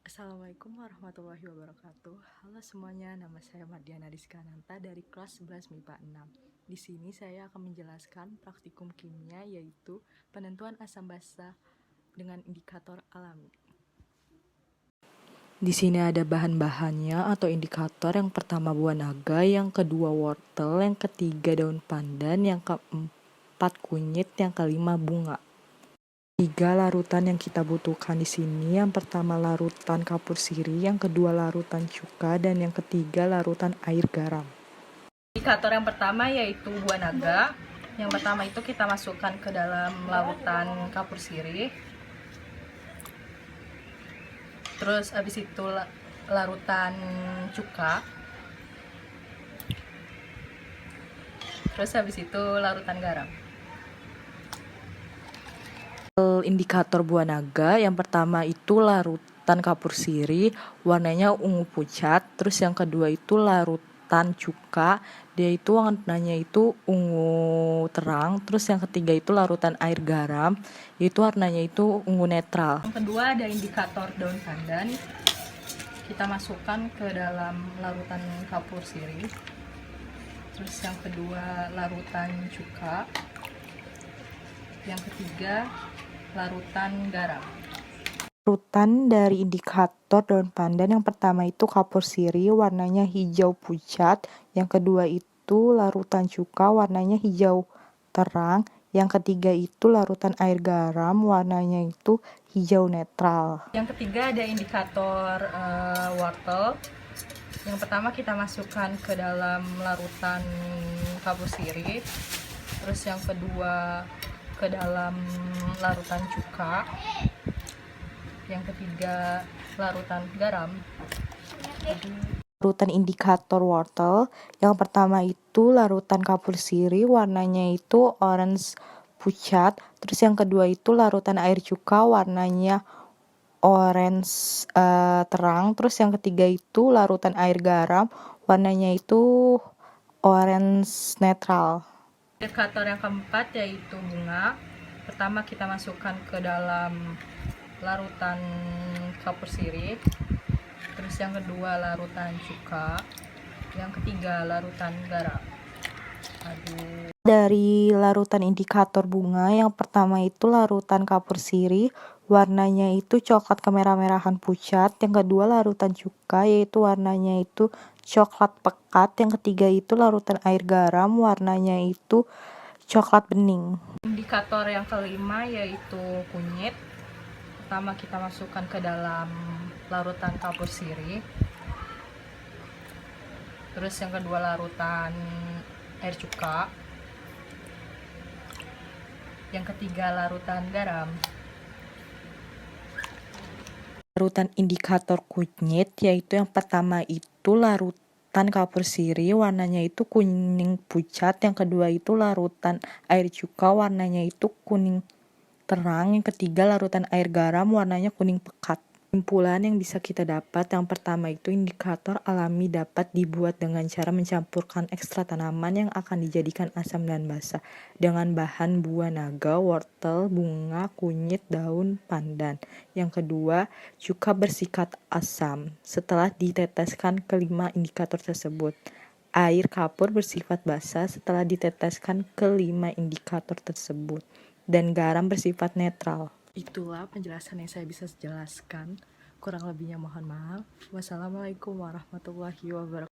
Assalamualaikum warahmatullahi wabarakatuh. Halo semuanya, nama saya Mardiana Rizkananta dari kelas 11 MIPA 6. Di sini saya akan menjelaskan praktikum kimia yaitu penentuan asam basa dengan indikator alami. Di sini ada bahan-bahannya atau indikator. Yang pertama buah naga, yang kedua wortel, yang ketiga daun pandan, yang keempat kunyit, yang kelima bunga. 3 larutan yang kita butuhkan di sini. Yang pertama larutan kapur sirih, yang kedua larutan cuka, dan yang ketiga larutan air garam. Indikator yang pertama yaitu buah naga. Yang pertama itu kita masukkan ke dalam larutan kapur sirih. Terus habis itu larutan cuka. Terus habis itu larutan garam. Indikator buah naga yang pertama itu larutan kapur sirih, warnanya ungu pucat. Terus yang kedua itu larutan cuka, dia itu warnanya itu ungu terang. Terus yang ketiga itu larutan air garam, itu warnanya itu ungu netral. Yang kedua ada indikator daun pandan, kita masukkan ke dalam larutan kapur sirih. Terus yang kedua larutan cuka, yang ketiga larutan garam. Larutan dari indikator daun pandan yang pertama itu kapur sirih, warnanya hijau pucat. Yang kedua itu larutan cuka, warnanya hijau terang. Yang ketiga itu larutan air garam, warnanya itu hijau netral. Yang ketiga ada indikator wortel. Yang pertama kita masukkan ke dalam larutan kapur sirih. Terus yang kedua ke dalam larutan cuka, yang ketiga larutan garam. Larutan indikator wortel yang pertama itu larutan kapur sirih, warnanya itu orange pucat. Terus yang kedua itu larutan air cuka, warnanya orange terang. Terus yang ketiga itu larutan air garam, warnanya itu orange netral. Indikator yang keempat yaitu bunga. Pertama kita masukkan ke dalam larutan kapur sirih. Terus yang kedua larutan cuka. Yang ketiga larutan garam. Dari larutan indikator bunga yang pertama itu larutan kapur sirih, warnanya itu coklat kemerah-merahan pucat. Yang kedua larutan cuka, yaitu warnanya itu coklat pekat. Yang ketiga itu larutan air garam, warnanya itu coklat bening. Indikator yang kelima yaitu kunyit. Pertama kita masukkan ke dalam larutan kapur sirih. Terus yang kedua larutan air cuka. Yang ketiga larutan garam. Larutan indikator kunyit yaitu yang pertama itu larutan kapur sirih, warnanya itu kuning pucat. Yang kedua itu larutan air cuka, warnanya itu kuning terang. Yang ketiga larutan air garam, warnanya kuning pekat. Kesimpulan yang bisa kita dapat, yang pertama itu indikator alami dapat dibuat dengan cara mencampurkan ekstrak tanaman yang akan dijadikan asam dan basa dengan bahan buah naga, wortel, bunga, kunyit, daun pandan. Yang kedua, cuka bersikat asam. Setelah diteteskan kelima indikator tersebut, air kapur bersifat basa setelah diteteskan kelima indikator tersebut, dan garam bersifat netral. Itulah penjelasan yang saya bisa jelaskan. Kurang lebihnya mohon maaf. Wassalamualaikum warahmatullahi wabarakatuh.